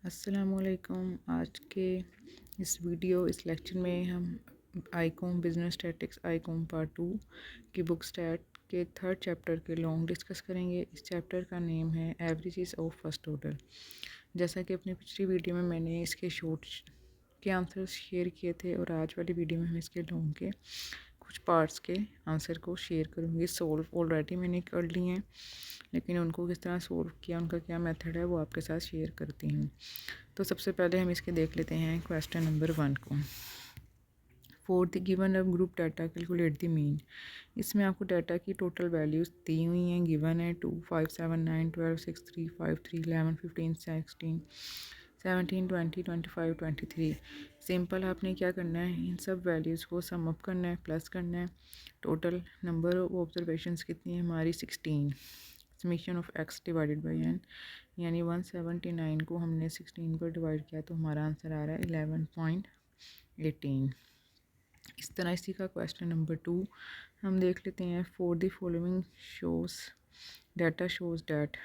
अस्सलामुअलैकुम। आज के इस लेक्चर में हम Icom business statics Icom part 2 की बुक स्टैट के थर्ड चैप्टर के लॉन्ग डिस्कस करेंगे। इस चैप्टर का नेम है एवरेजेस ऑफ फर्स्ट ऑर्डर। जैसा कि अपनी पिछली वीडियो में मैंने इसके शॉर्ट के आंसर्स शेयर किए थे और आज वाली वीडियो में हम इसके लॉन्ग के कुछ पार्ट्स के आंसर को शेयर करूँगी। सोल्व ऑलरेडी मैंने कर लिए हैं, लेकिन उनको किस तरह सोल्व किया, उनका क्या मेथड है, वो आपके साथ शेयर करती हूँ। तो सबसे पहले हम इसके देख लेते हैं क्वेश्चन नंबर 1 को। फॉर द गिवन अब group data calculate the mean. इसमें आपको डाटा की टोटल वैल्यूज़ दी हुई हैं, गिवन है 2 5 7 9 12 6 3 5 3 11 15 16 17 20 25 23। सिंपल आपने क्या करना है, इन सब वैल्यूज़ को सम अप करना है, प्लस करना है। टोटल नंबर ऑफ ऑब्जर्वेशंस कितनी है हमारी 16। Summation of X divided by N, यानी 179 को हमने 16 पर डिवाइड किया तो हमारा आंसर आ रहा है 11.18। इस तरह इसी का क्वेश्चन नंबर 2 हम देख लेते हैं। For the following shows data shows that,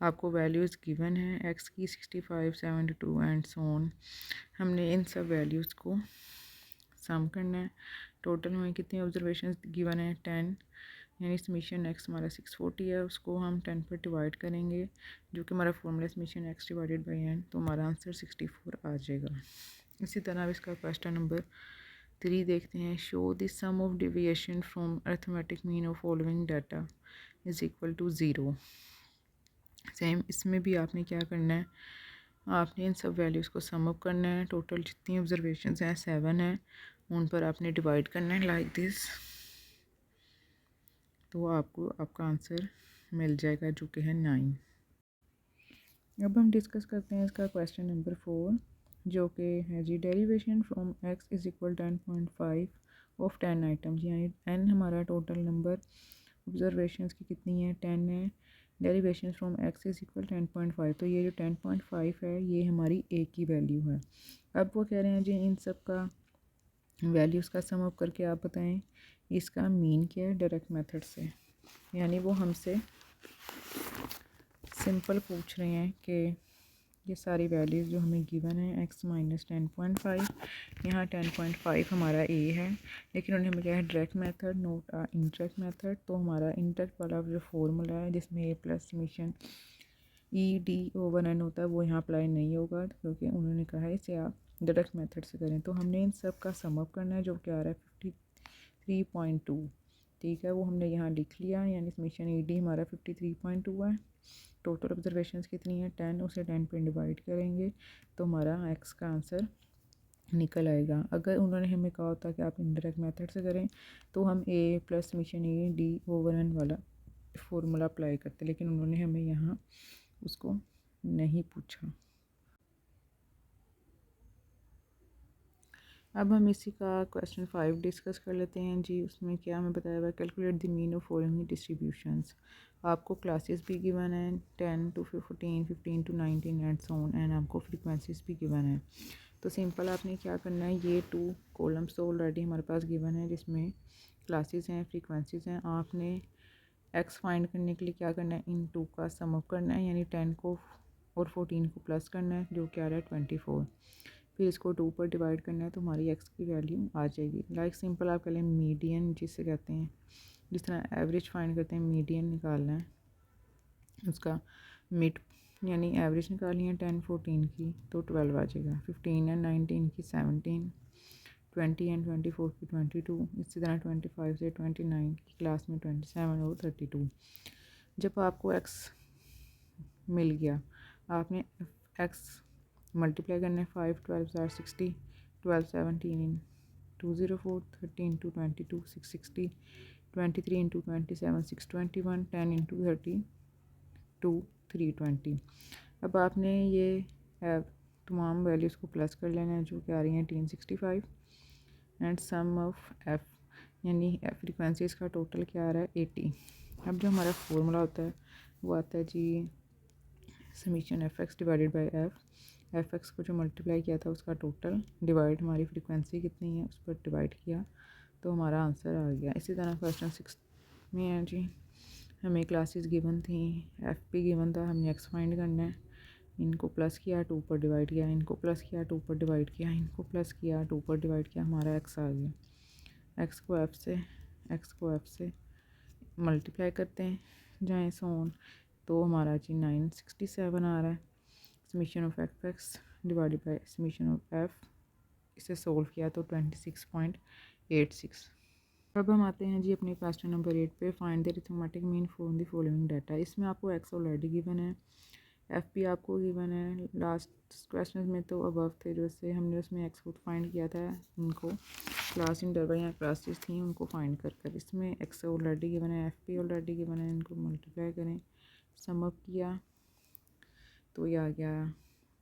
आपको वैल्यूज़ गिवन है एक्स की 65 72 एंड सो ऑन। हमने इन सब वैल्यूज़ को सम करना है। टोटल में कितनी ऑब्जर्वेशन गिवन है 10, यानी समीशन एक्स हमारा 640 है, उसको हम 10 पर डिवाइड करेंगे जो कि हमारा formula summation X divided by N, तो हमारा आंसर 64 आ जाएगा। इसी तरह अब इसका क्वेश्चन नंबर 3 देखते हैं। Show the sum of deviation from arithmetic mean of following data is equal to 0। Same इसमें भी आपने क्या करना है, आपने इन सब वैल्यूज़ को सम अप करना है। टोटल जितनी ऑब्जर्वेशंस हैं 7 हैं, उन पर आपने डिवाइड करना है लाइक दिस, तो आपको आपका आंसर मिल जाएगा जो कि है 9। अब हम डिस्कस करते हैं इसका क्वेश्चन नंबर 4, जो कि है जी derivation from X is equal 10.5 of 10 items, यानी n हमारा टोटल नंबर ऑब्जर्वेशंस की कितनी है 10 है। Derivation from X is equal 10.5, तो ये जो 10.5 है ये हमारी a की वैल्यू है। अब वो कह रहे हैं जी इन सब का वैल्यूज़ का सम अप करके आप बताएं इसका मीन क्या है डायरेक्ट मेथड से। यानी वो हमसे सिंपल पूछ रहे हैं कि ये सारी वैल्यूज़ जो हमें गिवन है एक्स माइनस 10.5, यहाँ 10.5 हमारा ए है, लेकिन उन्होंने हमें कहा है direct method note indirect method. तो हमारा इनडायरेक्ट वाला जो फॉर्मूला है जिसमें A plus summation E D over N होता है वो यहाँ अप्लाई नहीं होगा, क्योंकि उन्होंने कहा है इसे आप डायरेक्ट मेथड से करें। तो हमने इन सब का सम अप करना है जो कि आ रहा है 53.2। ठीक है, वो हमने यहाँ लिख लिया, यानी समीशन ई डी हमारा 53.2 है। टोटल ऑब्जर्वेशंस कितनी है 10, उसे 10 पे डिवाइड करेंगे तो हमारा एक्स का आंसर निकल आएगा। अगर उन्होंने हमें कहा होता कि आप इनडायरेक्ट मेथड से करें तो हम A plus summation A D over N वाला फॉर्मूला अप्लाई करते, लेकिन उन्होंने हमें यहाँ उसको नहीं पूछा। अब हम इसी का क्वेश्चन 5 डिस्कस कर लेते हैं जी। उसमें क्या हमें बताया हुआ है, calculate the mean of following distributions. आपको क्लासेस भी गिवन है 10 to 15 15 to 19 and so on, and आपको फ्रीक्वेंसीज भी गिवन है। तो सिंपल आपने क्या करना है, ये 2 कॉलम्स तो ऑलरेडी हमारे पास गिवन है जिसमें क्लासेस हैं फ्रीक्वेंसीज हैं। आपने एक्स फाइंड करने के लिए क्या करना है, इन 2 का सम अप करना है, यानी 10 को और 14 को प्लस करना है जो कि आ रहा है 24। फिर इसको 2 पर डिवाइड करना है तो हमारी एक्स की वैल्यू आ जाएगी। लाइक सिंपल आप कह लें मीडियन जिसे कहते हैं, जिस तरह एवरेज फाइंड करते हैं मीडियन निकालना है, उसका मिड यानी एवरेज निकालनी है 10 14 की तो 12 आ जाएगा। 15 एंड 19 की 17, 20 एंड 24 की 22, इसी तरह 25 से 29 की क्लास में 27 और 32। जब आपको एक्स मिल गया, आपने एक्स मल्टीप्लाई करना है 5 12 जार 60, 12 17 इन 204, 30 इंटू 22 660, 23 इंटू 27 621, 10 इंटू 32 320। अब आपने ये तमाम वैल्यूज़ को प्लस कर लेना है जो कि आ रही हैं 1065 एंड सम ऑफ एफ़, यानी फ्रीक्वेंसीज का टोटल क्या आ रहा है 80। अब जो हमारा फॉर्मूला होता है वो आता है जी summation F X divided by F X को जो मल्टीप्लाई किया था उसका टोटल डिवाइड हमारी फ्रीक्वेंसी कितनी है उस पर डिवाइड किया तो हमारा आंसर आ गया। इसी तरह क्वेश्चन 6 में है जी, हमें क्लासेस गिवन थी, एफ पी गिवन था, हमने एक्स फाइंड करना है। इनको प्लस किया 2 पर डिवाइड किया, इनको प्लस किया 2 पर डिवाइड किया, इनको प्लस किया 2 पर डिवाइड किया, हमारा एक्स आ गया। एक्स को एफ से मल्टीप्लाई करते हैं जाएँ सोन, तो हमारा जी 967 आ रहा है। Summation of F X divided by summation of F, इसे सोल्व किया तो 26.86। अब हम आते हैं जी अपने क्वेश्चन नंबर 8 पे। Find the arithmetic mean from the following data. इसमें आपको एक्स ऑलरेडी गिवन है, एफ भी आपको गिवन है। लास्ट क्वेश्चन में तो अबव थे जो से हमने उसमें एक्स खुद फाइंड किया था, उनको क्लास इंटरवल या क्लासेस थी उनको फाइंड कर इसमें एक्स ऑलरेडी गिवन है, एफ भी ऑलरेडी गिवन है। इनको मल्टीप्लाई करें, सम अप किया तो ये आ गया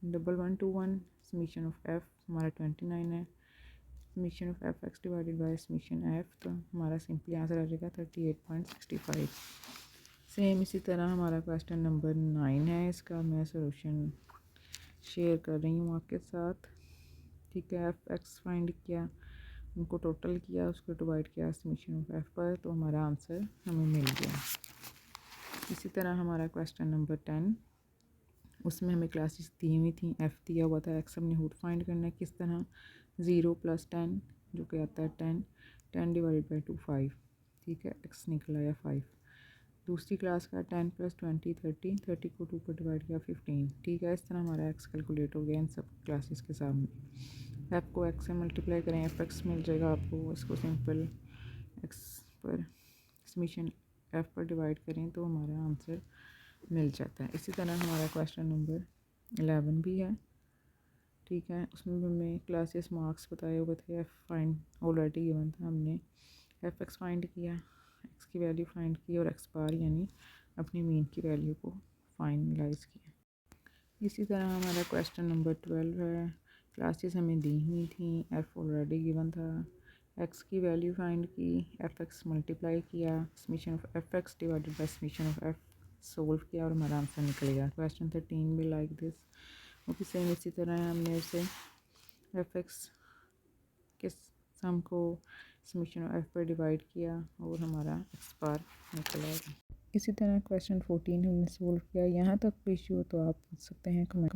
1121। समीशन ऑफ एफ हमारा 29 है। Summation of F X divided by summation F, तो हमारा सिंपली आंसर आ जाएगा 38.65। सेम इसी तरह हमारा क्वेश्चन नंबर 9 है, इसका मैं सॉल्यूशन शेयर कर रही हूँ आपके साथ। ठीक है, एफ एक्स फाइंड किया, उनको टोटल किया, उसको डिवाइड किया समीशन ऑफ एफ पर, तो हमारा आंसर हमें मिल गया। इसी तरह हमारा क्वेश्चन नंबर 10, उसमें हमें क्लासेस दी हुई थी, एफ़ दिया हुआ था, एक्स हमने खुद फाइंड करना है। किस तरह 0 + 10 जो कि आता है 10 डिवाइडेड बाई 2 5। ठीक है, एक्स निकल आया 5। दूसरी क्लास का 10 + 20 30 को 2 पर डिवाइड किया 15। ठीक है, इस तरह हमारा एक्स कैलकुलेट हो गया इन सब क्लासेस के सामने। एफ को एक्स से मल्टीप्लाई करें, एफ एक्स मिल जाएगा आपको। इसको सिंपल एक्स पर समीशन एफ पर डिवाइड करें तो हमारा आंसर मिल जाता है। इसी तरह हमारा क्वेश्चन नंबर 11 भी है। ठीक है, उसमें भी हमें क्लासेस मार्क्स बताए हुए थे, एफ फाइंड ऑलरेडी गिवन था, हमने एफ एक्स फाइंड किया, एक्स की वैल्यू फाइंड की और एक्स बार यानी अपनी मीन की वैल्यू को फाइनलाइज किया। इसी तरह हमारा क्वेश्चन नंबर 12 है। क्लासेस हमें दी हुई थी, एफ ऑलरेडी गिवन था, एक्स की वैल्यू फाइंड की, एफ एक्स मल्टीप्लाई किया, summation of F X divided by summation of F solve किया और हमारा आंसर निकल गया। क्वेश्चन 13 भी लाइक दिस, वो भी सेम इसी तरह हमने उसे एफ एक्स के सम को समीशन ऑफ एफ पर डिवाइड किया और हमारा एक्स बार निकल आएगा। इसी तरह क्वेश्चन 14 हमने सोल्व किया। यहाँ तक इशू हो तो आप पूछ सकते हैं कमेंट